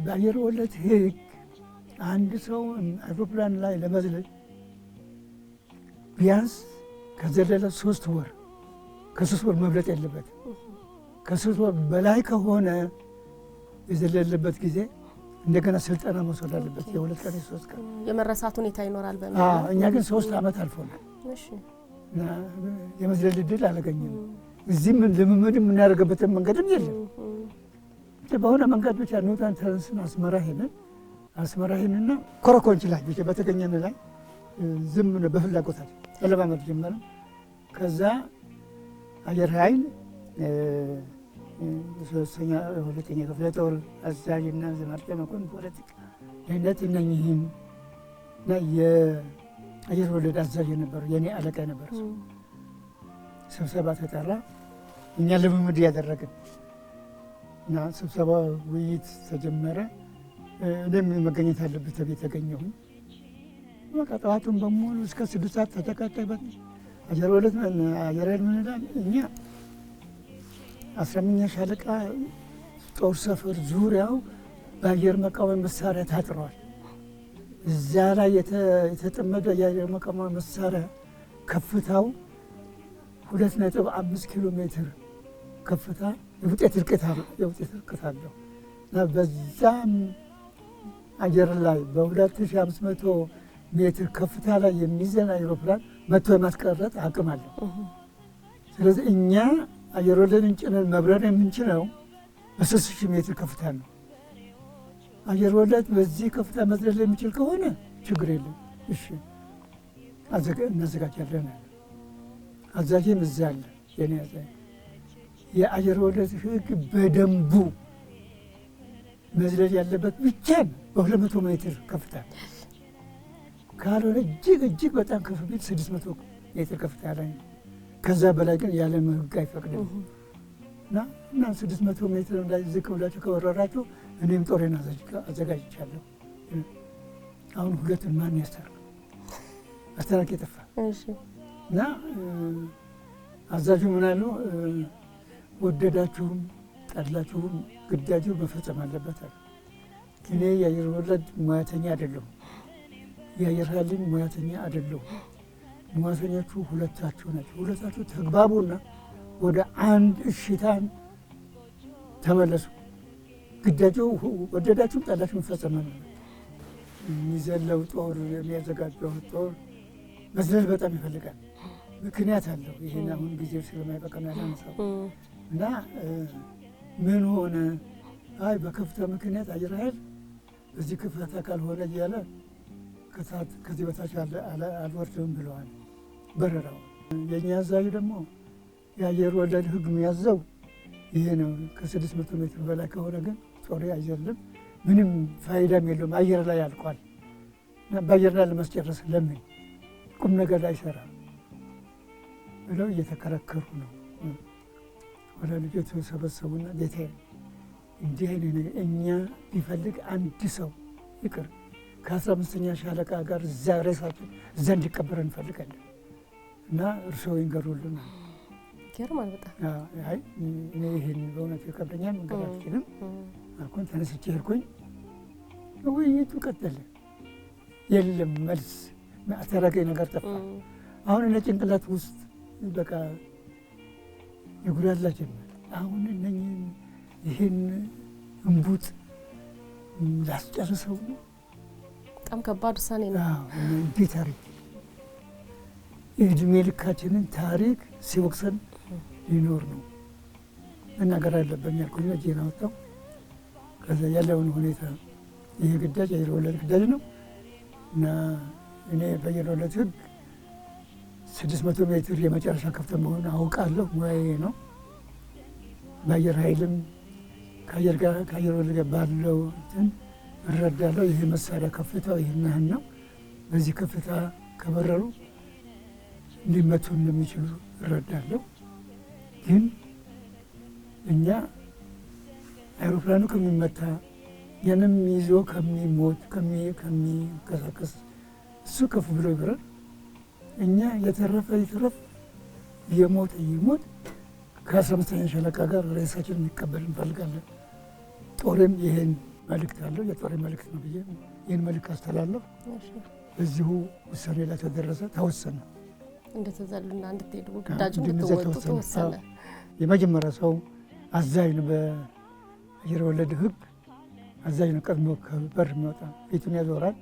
በአየር ወለድ ሕግ አንድ ሰው አውሮፕላን ላይ ለመዝለል ቢያንስ ከዘለለ 3 ወር ከ3 ወር መብለጥ የለበትም። ከ3 ወር በላይ ከሆነ የዘለለበት ጊዜ እንደገና ስልጠና መውሰድ አለበት። የ2 ቀን የ3 ቀን የመረሳት ሁኔታ ይኖራል በሚል እኛ ግን 3 ዓመት አልፎናል። እሺ የመዝለል ዕድል አላገኘንም። እዚህም ልምምድ የምናደርግበትን መንገድም የለም። በሆነ መንገድ ብቻ ኑታን ተነስን አስመራ ሄድንና ኮረኮንች ላይ ብቻ በተገኘን ላይ ዝም በፍላጎታችን መለማመድ ጀመርን። ከዛ አየር ኃይል 2ኛ ክፍለ ጦር አዛዥና ዘማርጫ መኮንን ፖለቲካ ደህንነት እነኝህን እና የአየር ወለድ አዛዥ የነበሩ የኔ አለቃ የነበረ ሰው ስብሰባ ተጠራ። እኛ ልምምድ ያደረግን እና ስብሰባ ውይይት ተጀመረ። እኔም መገኘት አለብኝ ተብዬ ተገኘሁኝ። በቃ ጠዋቱን በሙሉ እስከ 6 ሰዓት ተተቃቀበት። አየር ወለድ አየር ኃይል ምን ይላል? እኛ 15ኛ ሻለቃ ጦር ሰፈር ዙሪያው በአየር መቃወሚያ መሳሪያ ታጥሯል። እዛ ላይ የተጠመደ የአየር መቃወሚያ መሳሪያ ከፍታው 2.5 ኪሎ ሜትር ከፍታ የውጤት ርቀት አለው እና በዛም አየር ላይ በ2500 ሜትር ከፍታ ላይ የሚዘን አውሮፕላን መጥቶ የማስቀረት አቅም አለው። ስለዚህ እኛ አየር ወለድን ጭነን መብረር የምንችለው በ3000 ሜትር ከፍታ ነው። አየር ወለድ በዚህ ከፍታ መዝለል የሚችል ከሆነ ችግር የለም፣ እሺ እናዘጋጃለን። አዛዥም እዛ አለ። የኔ አዛዥ የአየር ወለድ ሕግ በደንቡ መዝለል ያለበት ብቻ በ200 ሜትር ከፍታ ካልሆነ እጅግ በጣም ከፍ ቢል 600 ሜትር ከፍታ ላይ ነው። ከዛ በላይ ግን የዓለም ሕግ አይፈቅድም እና 600 ሜትር ላይ ዝቅ ብላችሁ ከወረራችሁ እኔም ጦሬን አዘጋጅቻለሁ። አሁን ሁለቱን ማን ያስታርቅ? አስታራቂ የጠፋ እና አዛዡ ምን አሉ? ወደዳችሁም ጠላችሁም ግዳጁ መፈጸም አለበት አሉ። እኔ የአየር ወለድ ሙያተኛ አይደለሁም፣ የአየር ኃይልን ሙያተኛ አይደለሁም። ሙያተኞቹ ሁለታችሁ ናቸው። ሁለታችሁ ተግባቡና ወደ አንድ እሽታን ተመለሱ። ግዳጁ ወደዳችሁም ጠላችሁም መፈጸም አለበት። የሚዘለው ጦር የሚያዘጋጀው ጦር መዝለል በጣም ይፈልጋል። ምክንያት አለው። ይህን አሁን ጊዜው ስለማይበቃና ያላነሳው እና ምን ሆነ? አይ በከፍታ ምክንያት አየር ኃይል በዚህ ከፍታ ካልሆነ እያለ ከዚህ በታች አልወርድም ብለዋል። በረራው የእኛ አዛዥ ደግሞ የአየር ወለድ ሕግ የሚያዘው ይሄ ነው። ከ600 ሜትር በላይ ከሆነ ግን ጦሬ አይዘልም፣ ምንም ፋይዳም የለውም፣ አየር ላይ ያልቋል። በአየር ላይ ለማስጨረስ ለምን ቁም ነገር ላይ ይሰራ ብለው እየተከራከሩ ነው። ወደ ልጆች ተሰበሰቡና ጌታ እንዲህ አይነት ነገር እኛ ቢፈልግ አንድ ሰው ይቅር ከ15ኛ ሻለቃ ጋር እዛ ሬሳችን እዛ እንዲቀበር እንፈልጋለን እና እርስዎ ይንገሩልን። ይገርማል በጣም። አይ እኔ ይህን በእውነቱ ይከብደኛል፣ መንገድ አልችልም አልኩኝ። ተነስቼ ሄድኩኝ። ውይይቱ ቀጠለ። የለም መልስ፣ አስታራቂ ነገር ጠፋ። አሁን እነ ጭንቅላት ውስጥ በቃ የጉዳላ ጀመር። አሁን እነኝህን ይህን እንቡጥ ላስጨርሰው ነው። በጣም ከባድ ውሳኔ ነው። እንዲህ ታሪክ የእድሜ ልካችንን ታሪክ ሲወቅሰን ሊኖር ነው። መናገር አለብኝ ያልኩኝ እጄን አወጣሁ። ከዛ ያለውን ሁኔታ ይሄ ግዳጅ የአየር ወለድ ግዳጅ ነው እና እኔ በአየር ወለድ ሕግ 600 ሜትር የመጨረሻ ከፍታ መሆን አውቃለሁ፣ ሙያዬ ነው። በአየር ኃይልም ከአየር ወለድ ጋር ባለው እንትን እረዳለሁ። ይሄ መሳሪያ ከፍታው ይህን ያህል ነው፣ በዚህ ከፍታ ከበረሩ ሊመቱ እንደሚችሉ እረዳለሁ። ግን እኛ አይሮፕላኑ ከሚመታ ያንም ይዞ ከሚሞት ከሚንቀሳቀስ እሱ ከፍ ብሎ ይበራል። እኛ የተረፈ ይትረፍ፣ የሞተ ይሞት። ከ15ኛ ሻለቃ ጋር ሬሳችን እንቀበል እንፈልጋለን። ጦርም ይሄን መልእክት አለው። የጦር መልእክት ነው ብዬ ይህን መልእክት አስተላለፍ። በዚሁ ውሳኔ ላይ ተደረሰ፣ ተወሰነ። እንድትዘሉና እንድትሄዱ ግዳጁን እንድትወጡ ተወሰነ። የመጀመሪያ ሰው አዛዥ ነው። በአየር ወለድ ሕግ አዛዥ ነው። ቀድሞ ከበር የሚወጣ ፊቱን ያዞራል።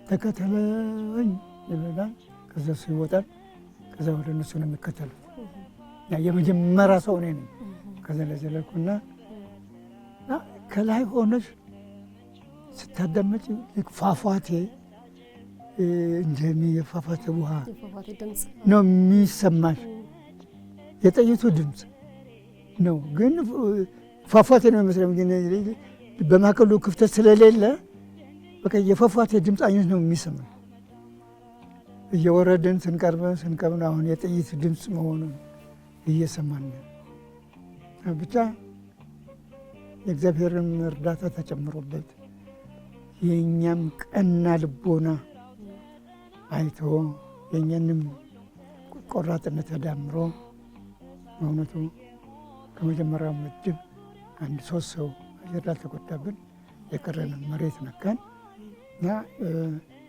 ተከተለኝ ይላል። ከዛ እሱ ይወጣል። ከዛ ወደ እነሱ ነው የሚከተሉት። የመጀመሪያ ሰው እኔ ነኝ። ከዛ ላይ ዘለልኩና ከላይ ሆነሽ ስታዳመጭ ፏፏቴ የፏፏቴ ውሃ ነው የሚሰማሽ። የጥይቱ ድምፅ ነው ግን ፏፏቴ ነው የሚመስለው። በማዕከሉ ክፍተት ስለሌለ በቃ የፏፏቴ ድምፅ አይነት ነው የሚሰማኝ። እየወረድን ስንቀርብ አሁን የጥይት ድምፅ መሆኑን እየሰማን ብቻ የእግዚአብሔርን እርዳታ ተጨምሮበት የእኛም ቀና ልቦና አይቶ የእኛንም ቆራጥነት ተዳምሮ በእውነቱ ከመጀመሪያው ምድብ 1-3 ሰው አየር አልተጎዳብን። የቀረንን መሬት ነካን እና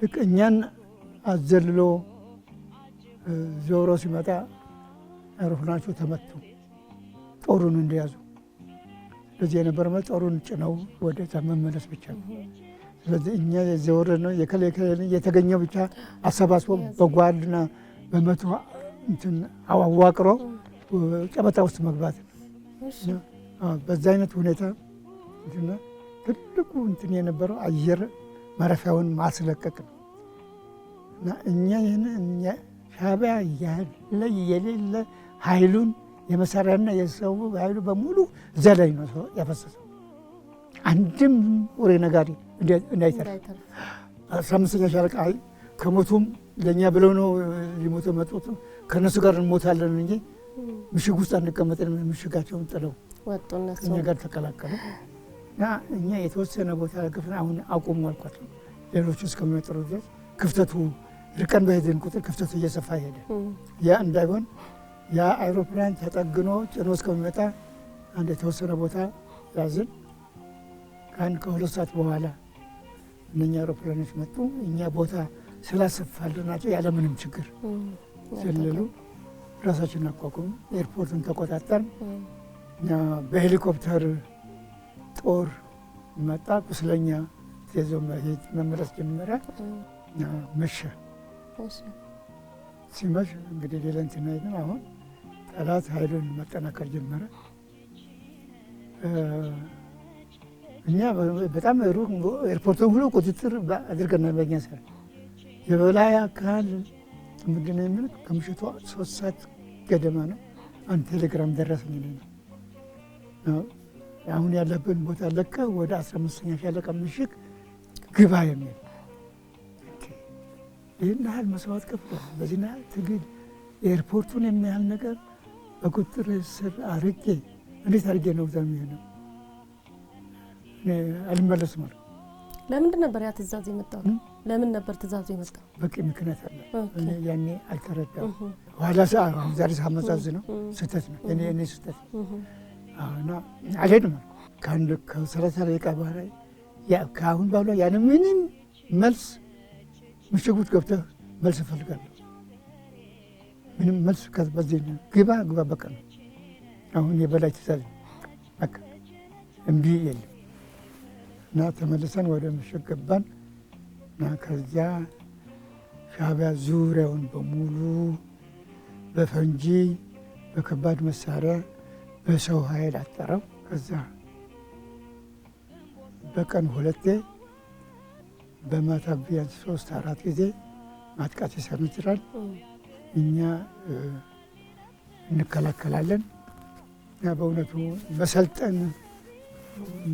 ልክ እኛን አዘልሎ ዞሮ ሲመጣ አውሮፕላኖቹ ተመቱ፣ ጦሩን እንደያዙ። ስለዚህ የነበረ ጦሩን ጭነው ወደዛ መመለስ ብቻ ነው። ስለዚህ እኛ የዘወረ ነው የተገኘው ብቻ አሰባስቦ በጓድና በመቶ አዋቅሮ ጨበጣ ውስጥ መግባት። በዛ አይነት ሁኔታ ትልቁ የነበረው አየር ማረፊያውን ማስለቀቅ ነው እና እኛ ሻዕቢያ ያለ የሌለ ኃይሉን የመሳሪያና የሰው ኃይሉ በሙሉ እዛ ላይ ነው ያፈሰሰው። አንድም ወሬ ነጋሪ እንዳይተርፍ 15ኛ ሻለቃ ከሞቱም ለእኛ ብለው ነው ሊሞቱ መጡት። ከእነሱ ጋር እንሞታለን እንጂ ምሽግ ውስጥ አንቀመጥን። ምሽጋቸውን ጥለው እኛ ጋር ተቀላቀሉ እና እኛ የተወሰነ ቦታ ግፍን አሁን አቁሙ አልኳቸው። ሌሎቹ እስከሚመጥሩ ድረስ ክፍተቱ ርቀን በሄድን ቁጥር ክፍተቱ እየሰፋ ሄደ። ያ እንዳይሆን ያ አይሮፕላን ተጠግኖ ጭኖ እስከሚመጣ አንድ የተወሰነ ቦታ ያዝን። ከ2 ሰዓት በኋላ እነኛ አይሮፕላኖች መጡ። እኛ ቦታ ስላሰፋልናቸው ያለምንም ችግር ዘለሉ። ራሳችንን አቋቁም ኤርፖርቱን ተቆጣጠርን። በሄሊኮፕተር ጦር መጣ። ቁስለኛ ይዞ መመለስ ጀመረ። መሸ። ሲመሽ እንግዲህ ሌላ እንትን አይደለም። አሁን ጠላት ኃይሉን መጠናከር ጀመረ። እኛ በጣም ሩቅ ኤርፖርቱን ሁሉ ቁጥጥር አድርገናል። በእኛ ስራ የበላይ አካል ምንድን ነው የሚሉት ከምሽቱ 3 ሰዓት ገደማ ነው አንድ ቴሌግራም ደረሰኝ ነው አሁን ያለብን ቦታ ለቀ ወደ 15ኛ ሻለቃ ምሽግ ግባ የሚል። ይህን ያህል መስዋዕት ከፍሏል። በዚህ ያህል ትግል ኤርፖርቱን የሚያህል ነገር በቁጥጥር ስር አርጌ እንዴት አድርጌ ነው እዛ የሚሆነው? አልመለስም አልኩ። ለምንድን ነበር ያ ትእዛዝ የመጣው? ለምን ነበር ትእዛዙ የመጣው? በቂ ምክንያት አለ። እኔ ያኔ አልተረዳሁም። ኋላ አሁን ዛሬ ሳመዛዝነው ስህተት ነው የኔ ስህተት እና አልሄድም አልኩ። ከ30 ደቂቃ በኋላ ከአሁን ባሏ ያን ምንም መልስ ምሽጉት ገብተህ መልስ እፈልጋለሁ። ምንም መልስ በዚህ ግባ በቃ ነው። አሁን የበላይ ትእዛዝ በቃ እምቢ የለም እና ተመልሰን ወደ ምሽግ ገባን እና ከዚያ ሻዕቢያ ዙሪያውን በሙሉ በፈንጂ በከባድ መሳሪያ በሰው ኃይል አጠረው። ከዛ በቀን 2 በማታ ቢያንስ 3-4 ጊዜ ማጥቃት ይሰነዝራል። እኛ እንከላከላለን። እና በእውነቱ መሰልጠን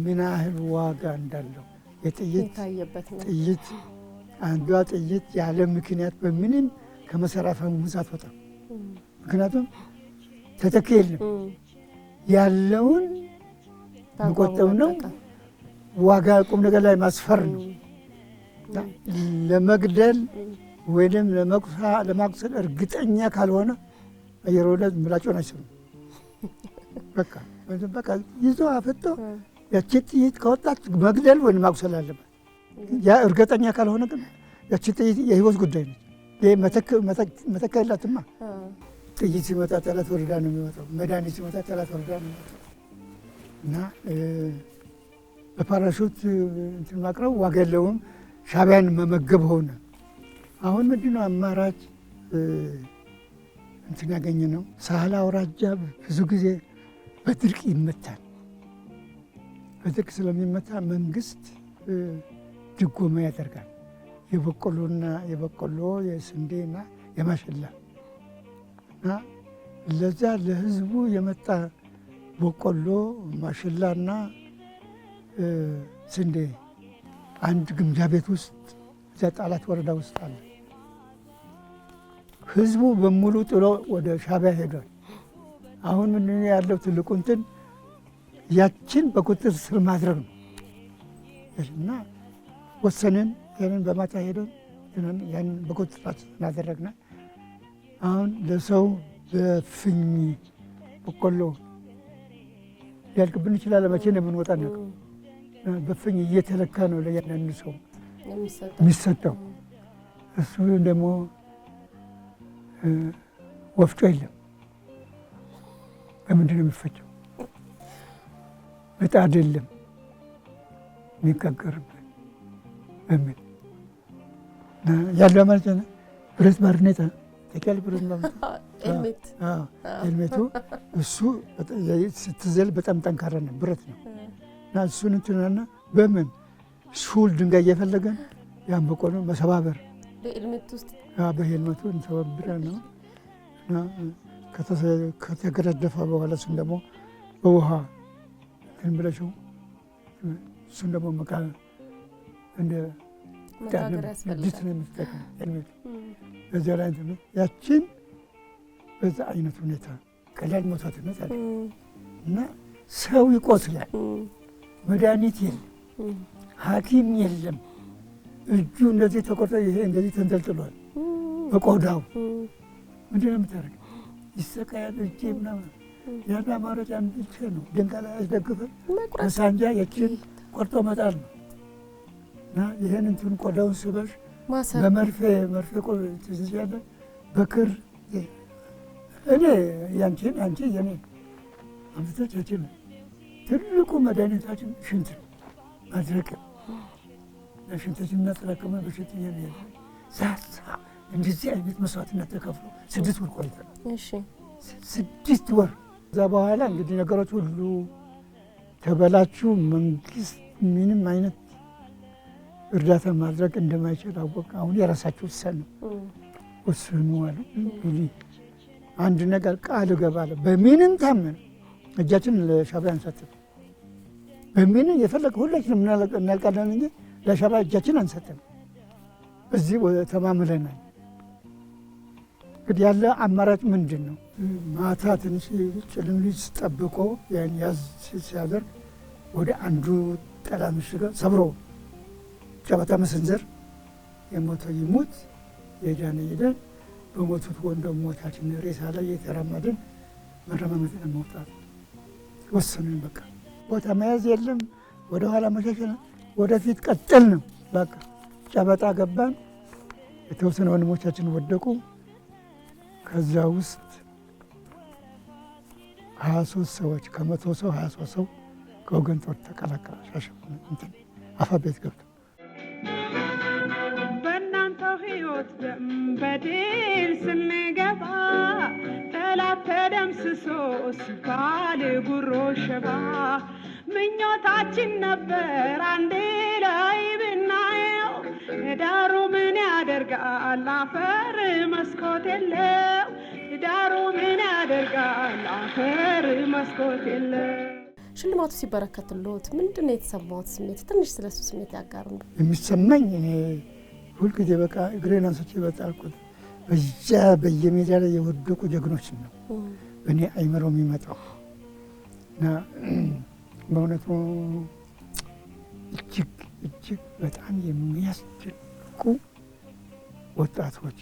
ምን ያህል ዋጋ እንዳለው የጥይት አንዷ ጥይት ያለ ምክንያት በምንም ከመሳሪያ ፈሙዝ አትወጣም። ምክንያቱም ተተኪ የለም። ያለውን መቆጠብ ነው። ዋጋ ቁም ነገር ላይ ማስፈር ነው። ለመግደል ወይም ለማቁሰል እርግጠኛ ካልሆነ አየር ወለድ ምላጭውን አይስብም። በቃ ይዞ አፍጦ ያቺ ጥይት ከወጣች መግደል ወይም ማቁሰል አለበት። ያ እርግጠኛ ካልሆነ ግን ያቺ ጥይት የህይወት ጉዳይ ነች። መተካ የላትማ። ጥይት ሲመጣ ጠላት ወረዳ ነው የሚወጣው። መድኃኒት ሲመጣ ጠላት ወረዳ ነው የሚወጣው እና በፓራሹት እንትን ማቅረብ ዋጋ የለውም። ሻዕቢያን መመገብ ሆነ። አሁን ምንድነው አማራጭ እንትን ያገኘ ነው። ሳህላ አውራጃ ብዙ ጊዜ በድርቅ ይመታል። በድርቅ ስለሚመታ መንግስት ድጎማ ያደርጋል። የበቆሎ የስንዴና የማሽላ እና ለዛ ለህዝቡ የመጣ በቆሎ ማሽላና ስንዴ አንድ ግምጃ ቤት ውስጥ እዚያ ጣላት ወረዳ ውስጥ አለ። ህዝቡ በሙሉ ጥሎ ወደ ሻዕቢያ ሄዷል። አሁን ምን ያለው ትልቁ እንትን ያችን በቁጥጥር ስር ማድረግ ነው እና ወሰንን። ያንን በማታ ሄደን ያንን በቁጥጥር እናደረግና አሁን ለሰው በፍኝ በቆሎ ሊያልቅብን ይችላል። መቼ ነው የምንወጣ ነው? በፍኝ እየተለካ ነው ለያንዳንዱ ሰው የሚሰጠው። እሱ ደግሞ ወፍጮ የለም። በምንድን ነው የሚፈጨው? ምጣድ የለም የሚጋገርበት በምን ያለው ማለት ነው። ብረት ባርኔጣ ተቀል ብረት ማለት ሄልሜቱ እሱ ስትዘል በጣም ጠንካራ ነው፣ ብረት ነው እና እሱን እንትናና በምን ሹል ድንጋይ እየፈለገን ያን በቆሎ መሰባበር በሄልሜቱ እንሰባብረ ነው እና ከተገረደፈ በኋላ እሱን ደግሞ በውሃ እንትን ብለሽው እሱን ደግሞ መቃ እንደ ድት ነው የምትጠቅም ሄልሜቱ በዚያ ላይ ያችን በዛ አይነት ሁኔታ ቀላል ሞታትነት አለ እና ሰው ይቆስላል። መድኃኒት የለም፣ ሐኪም የለም። እጁ እንደዚህ ተቆርጦ ይሄ እንደዚህ ተንጠልጥሏል በቆዳው። ምንድን ነው የምታደርገው? ይሰቃያል። እጄ ምናምን ያለ አማራጭ አንድ ብቻ ነው። ድንጋይ ላይ አስደግፈን በሳንጃ የችን ቆርጦ መጣል ነው እና ይህን እንትን ቆዳውን ስበሽ በመርፌ ትይዣለሽ በክር እኔ ያንቺን አንቺ የኔ አምስቶቻችን ትልቁ መድኃኒታችን ሽንት ማድረቅ ሽንታችን እናጠራቀመ በሽተኛ ነው። ዛሳ እንደዚህ አይነት መስዋዕትነት ተከፍሎ 6 ወር ቆይተናል። 6 ወር። ከዛ በኋላ እንግዲህ ነገሮች ሁሉ ተበላችሁ። መንግስት ምንም አይነት እርዳታ ማድረግ እንደማይችል አወቀ። አሁን የራሳቸው ውሳኔ ወስኑ አሉ። እንግዲህ አንድ ነገር ቃል እገባለሁ፣ በምንም ታመን እጃችን ለሻዕቢያ አንሰጥም። በምንም የፈለገ ሁላችንም እናልቃለን እንጂ ለሻዕቢያ እጃችን አንሰጥም። በዚህ ተማምለናል። እንግዲህ ያለ አማራጭ ምንድን ነው? ማታ ትንሽ ጭልምልጭ ጠብቆ ያን ያዝ ሲያደርግ ወደ አንዱ ጠላ ምሽገ ሰብሮ ጨበጣ መሰንዘር፣ የሞተ ይሙት፣ የዳነ ይዳን። በሞቱት ወንድሞቻችን ሬሳ ላይ የተራመድን መረማመትን መውጣት ወሰንን። በቃ ቦታ መያዝ የለም፣ ወደ ኋላ መሸሸን፣ ወደፊት ቀጥል ነው። በቃ ጨበጣ ገባን። የተወሰነ ወንድሞቻችን ወደቁ። ከዛ ውስጥ 23 ሰዎች ከ100 ሰው 23 ሰው ከወገን ጦር ተቀላቀለ። ሻሸመኔ እንትን አፋ ቤት ገብቶ በእናንተው ሕይወት ደም በድል ስንገባ ጠላት ተደምስሶ ሲባል ጉሮ ሸባ ምኞታችን ነበር አንድ ላይ ብናየው። ዳሩ ምን ያደርጋል አፈር መስኮት የለው። ዳሩ ምን ያደርጋል አፈር መስኮት የለው። ሽልማቱ ሲበረከትልዎት ምንድን ነው የተሰማዎት ስሜት? ትንሽ ስለሱ ስሜት ያጋሩን። የሚሰማኝ እኔ ሁልጊዜ በቃ እግሬን አንስቼ በጣልኩት በዚያ በየሜዳ ላይ የወደቁ ጀግኖች ነው በእኔ አይምሮ የሚመጣው እና በእውነቱ እጅግ በጣም የሚያስደንቁ ወጣቶች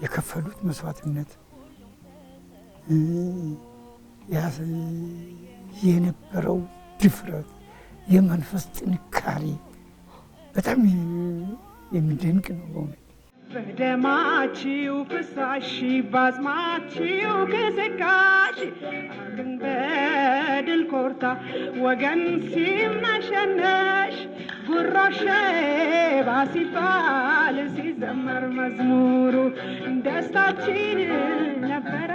የከፈሉት መስዋዕትነት የነበረው ድፍረት የመንፈስ ጥንካሬ በጣም የሚደንቅ ነው በእውነት። በደማችሁ ፍሳሽ ባዝማችሁ ቅስቃሽ አገን በድል ኮርታ ወገን ሲመሸነሽ ጉራሽ ባሲባል ሲዘመር መዝሙሩ ደስታችን ነበረ